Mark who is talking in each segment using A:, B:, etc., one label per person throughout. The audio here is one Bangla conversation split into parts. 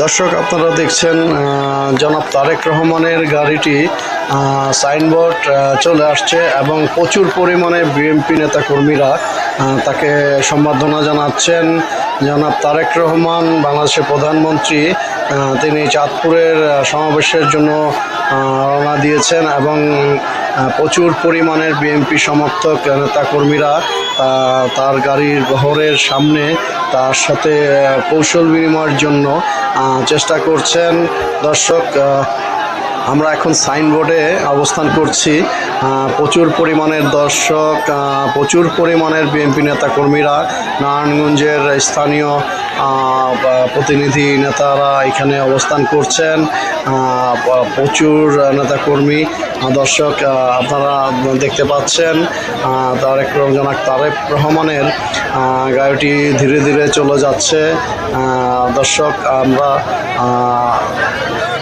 A: দর্শক, আপনারা দেখছেন জনাব তারেক রহমানের গাড়িটি সাইনবোর্ড চলে আসছে এবং প্রচুর পরিমাণে বিএনপি নেতাকর্মীরা তাকে সম্বর্ধনা জানাচ্ছেন। জনাব তারেক রহমান বাংলাদেশের প্রধানমন্ত্রী, তিনি চাঁদপুরের সমাবেশের জন্য রওনা দিয়েছেন এবং প্রচুর পরিমাণের বিএনপি সমর্থক নেতাকর্মীরা তার গাড়ির বহরের সামনে তার সাথে কৌশল বিনিময়ের জন্য চেষ্টা করছেন। দর্শক, আমরা এখন সাইনবোর্ডে অবস্থান করছি। প্রচুর পরিমাণের দর্শক, প্রচুর পরিমাণের বিএনপি নেতাকর্মীরা, নারায়ণগঞ্জের স্থানীয় প্রতিনিধি নেতারা এখানে অবস্থান করছেন। প্রচুর নেতাকর্মী, দর্শক আপনারা দেখতে পাচ্ছেন জনাব তারেক রহমানের গাড়িটি ধীরে ধীরে চলে যাচ্ছে।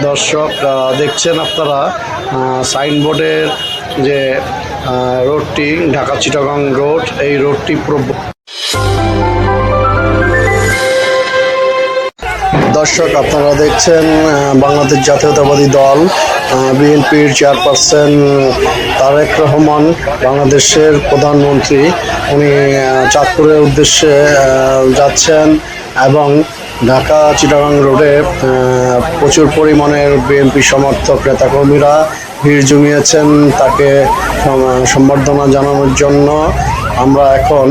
A: দর্শক দেখছেন আপনারা সাইনবোর্ডের যে রোডটি, ঢাকা চিটাগং রোড, এই রোডটি দর্শক আপনারা দেখছেন বাংলাদেশ জাতীয়তাবাদী দল বিএনপির চেয়ারপারসন তারেক রহমান, বাংলাদেশের প্রধানমন্ত্রী, উনি চাঁদপুরের উদ্দেশ্যে যাচ্ছেন এবং ঢাকা চিটাগং রোডে প্রচুর পরিমাণের বিএনপি সমর্থক নেতাকর্মীরা ভিড় জমিয়েছেন তাকে সম্বর্ধনা জানানোর জন্য। আমরা এখন